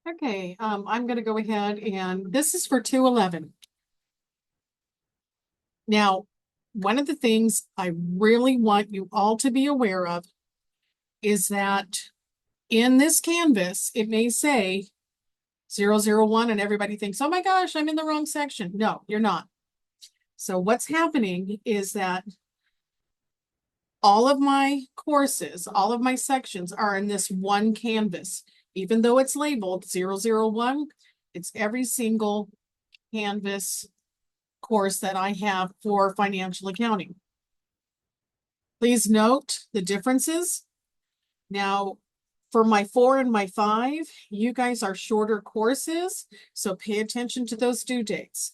Okay, I'm going to go ahead and this is for 211. Now, one of the things I really want you all to be aware of is that in this canvas, it may say 001 and everybody thinks, oh my gosh, I'm in the wrong section. No, you're not. So what's happening is that all of my courses, all of my sections are in this one canvas. Even though it's labeled 001, it's every single canvas course that I have for financial accounting. Please note the differences. Now, for my 4 and my 5, you guys are shorter courses, so pay attention to those due dates.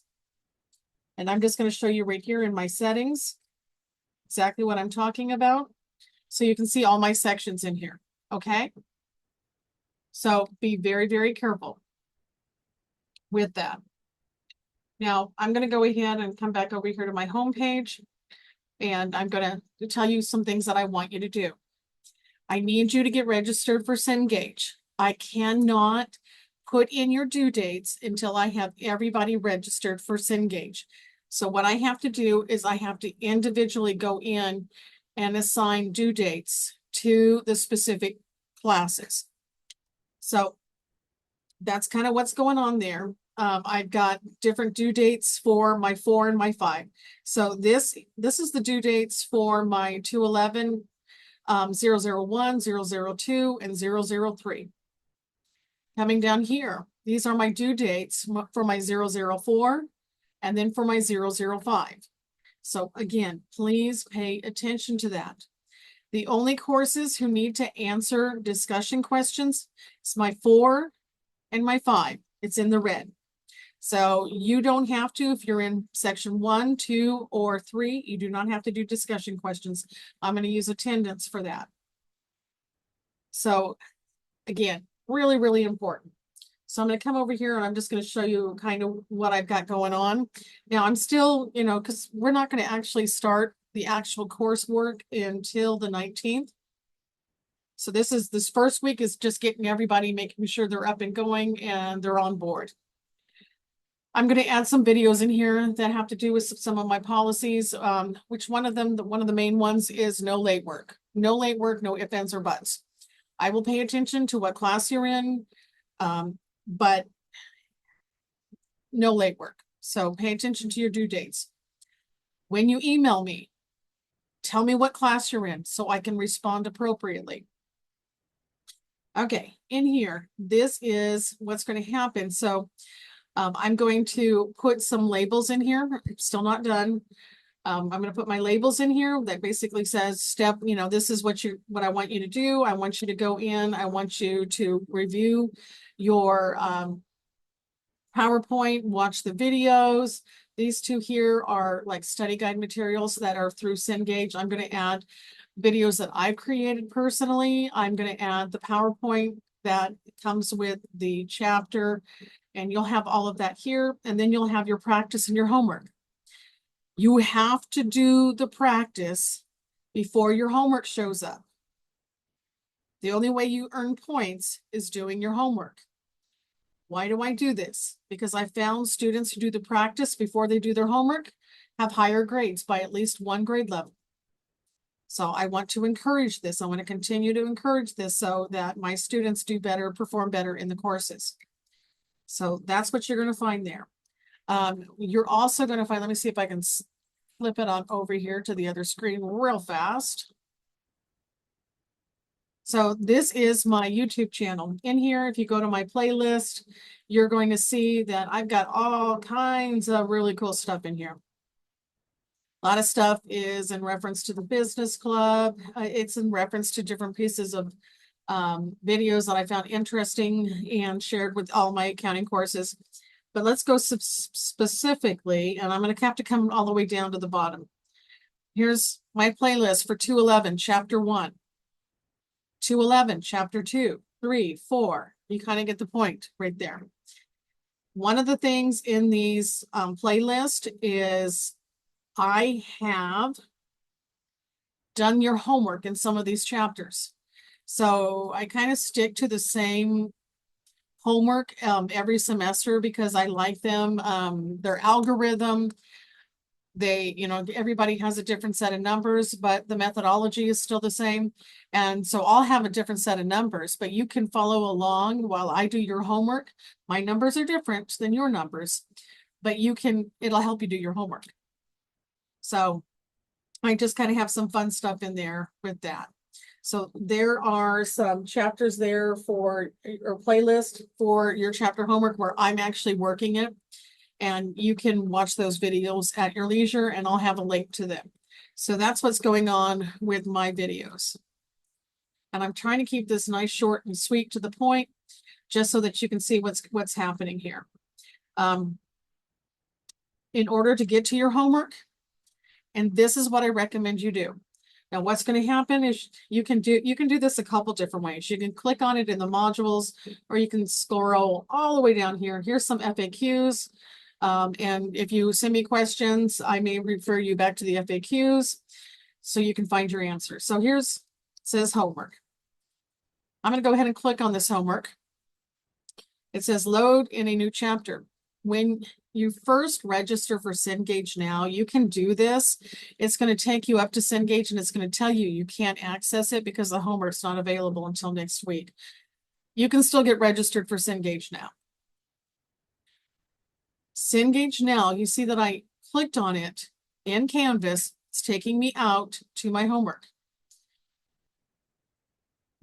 And I'm just going to show you right here in my settings exactly what I'm talking about. So you can see all my sections in here, okay? So be very, very careful with that. Now, I'm going to go ahead and come back over here to my home page, and I'm going to tell you some things that I want you to do. I need you to get registered for Cengage. I cannot put in your due dates until I have everybody registered for Cengage. So what I have to do is I have to individually go in and assign due dates to the specific classes. So that's kind of what's going on there. I've got different due dates for my 4 and my 5. So this is the due dates for my 211, 001, 002, and 003. Coming down here, these are my due dates for my 004 and then for my 005. So again, please pay attention to that. The only courses who need to answer discussion questions is my 4 and my 5. It's in the red. So you don't have to, if you're in section 1, 2, or 3, you do not have to do discussion questions. I'm going to use attendance for that. So again, really, really important. So I'm going to come over here and I'm just going to show you kind of what I've got going on. Now I'm still, because we're not going to actually start the actual coursework until the 19th. So this first week is just getting everybody, making sure they're up and going and they're on board. I'm going to add some videos in here that have to do with some of my policies, which one of the main ones is no late work. No late work, no ifs, ands, or buts. I will pay attention to what class you're in, but no late work. So pay attention to your due dates. When you email me, tell me what class you're in so I can respond appropriately. Okay, in here, this is what's going to happen. So I'm going to put some labels in here. It's still not done. I'm going to put my labels in here that basically says this is what I want you to do. I want you to go in. I want you to review your PowerPoint, watch the videos. These two here are like study guide materials that are through Cengage. I'm going to add videos that I've created personally. I'm going to add the PowerPoint that comes with the chapter, and you'll have all of that here. And then you'll have your practice and your homework. You have to do the practice before your homework shows up. The only way you earn points is doing your homework. Why do I do this? Because I found students who do the practice before they do their homework have higher grades by at least 1 grade level. So I want to encourage this. I want to continue to encourage this so that my students do better, perform better in the courses. So that's what you're going to find there. You're also going to find, let me see if I can flip it on over here to the other screen real fast. So this is my YouTube channel. In here, if you go to my playlist, you're going to see that I've got all kinds of really cool stuff in here. A lot of stuff is in reference to the business club. It's in reference to different pieces of videos that I found interesting and shared with all my accounting courses. But let's go specifically, and I'm going to have to come all the way down to the bottom. Here's my playlist for 211, Chapter 1. 211, Chapter 2, 3, 4. You kind of get the point right there. One of the things in these playlist is I have done your homework in some of these chapters. So I kind of stick to the same homework every semester because I like them. Their algorithm, everybody has a different set of numbers, but the methodology is still the same. And so I'll have a different set of numbers, but you can follow along while I do your homework. My numbers are different than your numbers, but it'll help you do your homework. So I just kind of have some fun stuff in there with that. So there are some chapters there or playlist for your chapter homework where I'm actually working it. And you can watch those videos at your leisure, and I'll have a link to them. So that's what's going on with my videos. And I'm trying to keep this nice, short, and sweet to the point, just so that you can see what's happening here. In order to get to your homework, and this is what I recommend you do. Now, what's going to happen is you can do this a couple different ways. You can click on it in the modules, or you can scroll all the way down here. Here's some FAQs. And if you send me questions, I may refer you back to the FAQs so you can find your answer. So it says homework. I'm going to go ahead and click on this homework. It says load in a new chapter. When you first register for Cengage now, you can do this. It's going to take you up to Cengage, and it's going to tell you you can't access it because the homework's not available until next week. You can still get registered for Cengage now. Cengage now, you see that I clicked on it in Canvas. It's taking me out to my homework.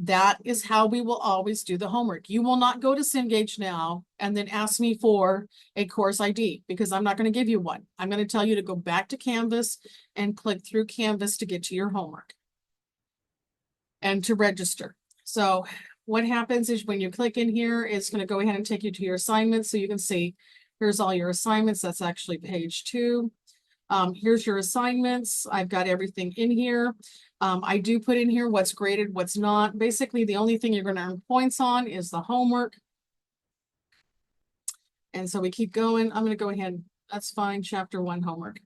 That is how we will always do the homework. You will not go to Cengage now and then ask me for a course ID because I'm not going to give you one. I'm going to tell you to go back to Canvas and click through Canvas to get to your homework and to register. So what happens is when you click in here, it's going to go ahead and take you to your assignments. So you can see here's all your assignments. That's actually page 2. Here's your assignments. I've got everything in here. I do put in here what's graded, what's not. Basically, the only thing you're going to earn points on is the homework. And so we keep going. I'm going to go ahead. That's fine. Chapter 1 homework.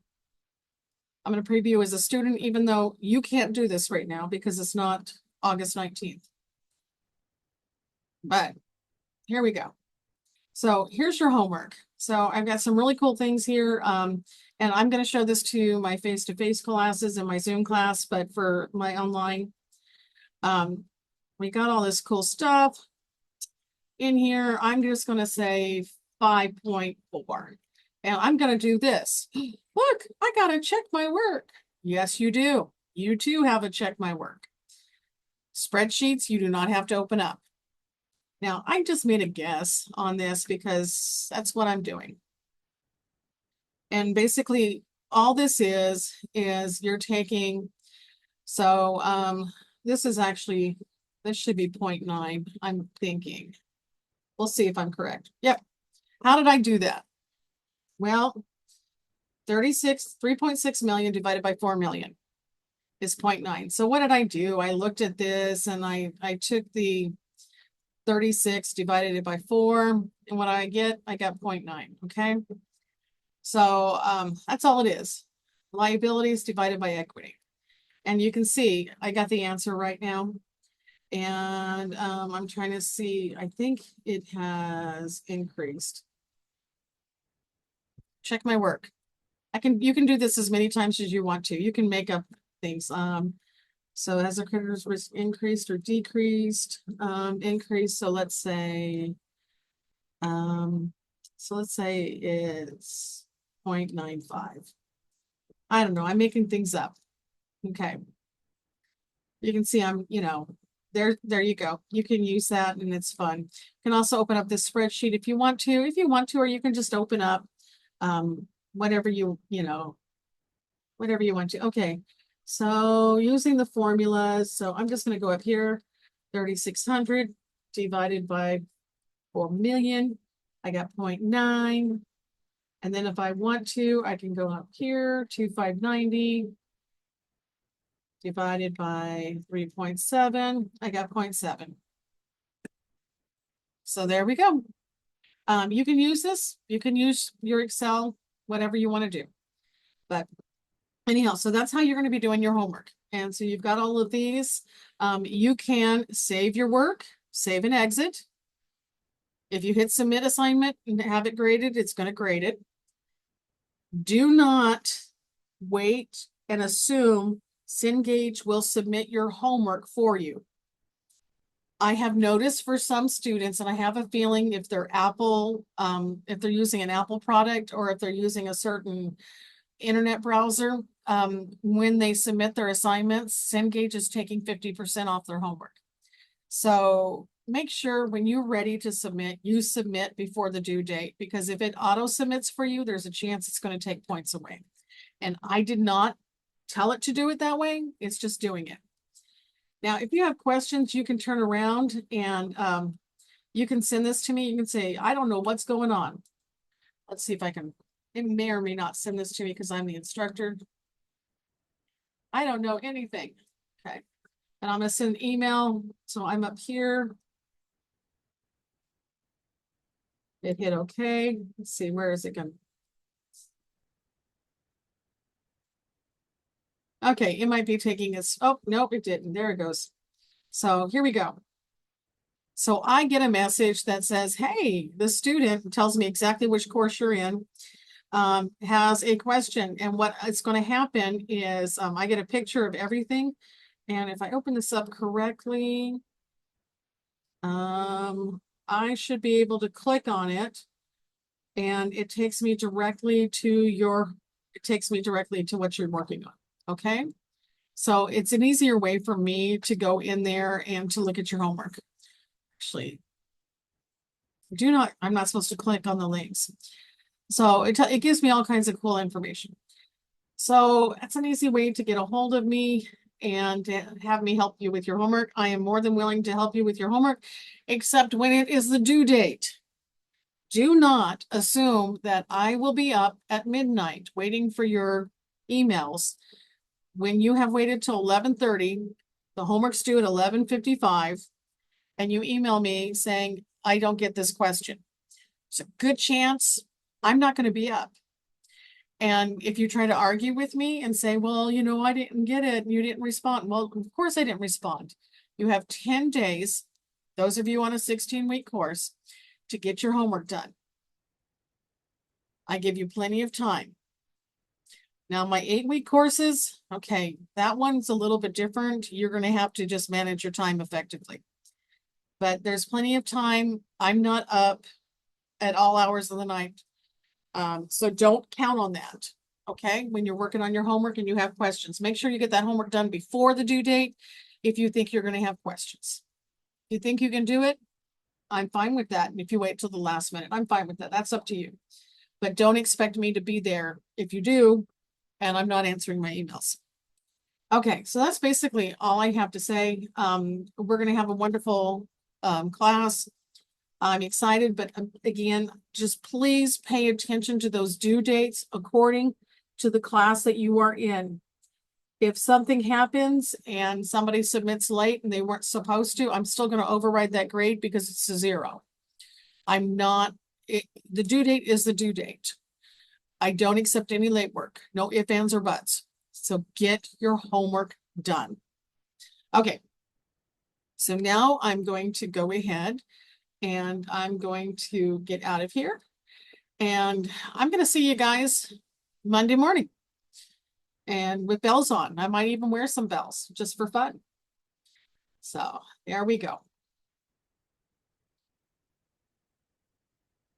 I'm going to preview as a student, even though you can't do this right now because it's not August 19th. But here we go. So here's your homework. So I've got some really cool things here. And I'm going to show this to my face-to-face classes and my Zoom class, but for my online, we got all this cool stuff in here. I'm just going to say 5.4. And I'm going to do this. Look, I got to check my work. Yes, you do. You too have to check my work. Spreadsheets, you do not have to open up. Now, I just made a guess on this because that's what I'm doing. And basically, all this is you're taking, so this is actually, this should be 0.9, I'm thinking. We'll see if I'm correct. Yep. How did I do that? Well, 3.6 million divided by 4 million is 0.9. So what did I do? I looked at this and I took the 36 divided it by 4, and what I got 0.9, okay? So that's all it is. Liabilities divided by equity. And you can see I got the answer right now. And I'm trying to see, I think it has increased. Check my work. You can do this as many times as you want to. You can make up things. So has the creditor's risk increased or decreased? Increased. So let's say, it's 0.95. I don't know. I'm making things up. Okay. You can see there you go. You can use that and it's fun. You can also open up this spreadsheet if you want to, or you can just open up whatever you want to. Okay. So using the formulas, so I'm just going to go up here, 3,600 divided by 4 million. I got 0.9. And then if I want to, I can go up here, 2,590 divided by 3.7. I got 0.7. So there we go. You can use this. You can use your Excel, whatever you want to do. But anyhow, so that's how you're going to be doing your homework. And so you've got all of these. You can save your work, save and exit. If you hit submit assignment and have it graded, it's going to grade it. Do not wait and assume Cengage will submit your homework for you. I have noticed for some students, and I have a feeling if they're Apple, if they're using an Apple product or if they're using a certain internet browser, when they submit their assignments, Cengage is taking 50% off their homework. So make sure when you're ready to submit, you submit before the due date, because if it auto submits for you, there's a chance it's going to take points away. And I did not tell it to do it that way. It's just doing it. Now, if you have questions, you can turn around and you can send this to me. You can say, I don't know what's going on. Let's see if I can, it may or may not send this to me because I'm the instructor. I don't know anything. Okay. And I'm going to send an email. So I'm up here. It hit okay. Let's see, where is it going? Okay, it might be taking us. Oh, nope, it didn't. There it goes. So here we go. So I get a message that says, hey, the student tells me exactly which course you're in, has a question. And what is going to happen is I get a picture of everything. And if I open this up correctly, I should be able to click on it. And it takes me directly to what you're working on. Okay. So it's an easier way for me to go in there and to look at your homework. Actually, I'm not supposed to click on the links. So it gives me all kinds of cool information. So that's an easy way to get a hold of me and have me help you with your homework. I am more than willing to help you with your homework, except when it is the due date. Do not assume that I will be up at midnight waiting for your emails. When you have waited till 11:30, the homework's due at 11:55, and you email me saying, I don't get this question. It's a good chance I'm not going to be up. And if you try to argue with me and say, well, you know, I didn't get it and you didn't respond. Well, of course I didn't respond. You have 10 days, those of you on a 16-week course, to get your homework done. I give you plenty of time. Now, my 8-week courses, okay, that one's a little bit different. You're going to have to just manage your time effectively. But there's plenty of time. I'm not up at all hours of the night. So don't count on that. Okay, when you're working on your homework and you have questions, make sure you get that homework done before the due date if you think you're going to have questions. If you think you can do it, I'm fine with that. And if you wait till the last minute, I'm fine with that. That's up to you. But don't expect me to be there if you do, and I'm not answering my emails. Okay, so that's basically all I have to say. We're going to have a wonderful class. I'm excited, but again, just please pay attention to those due dates according to the class that you are in. If something happens and somebody submits late and they weren't supposed to, I'm still going to override that grade because it's a 0. The due date is the due date. I don't accept any late work. No ifs, ands, or buts. So get your homework done. Okay. So now I'm going to go ahead and I'm going to get out of here. And I'm going to see you guys Monday morning. And with bells on. I might even wear some bells just for fun. So there we go.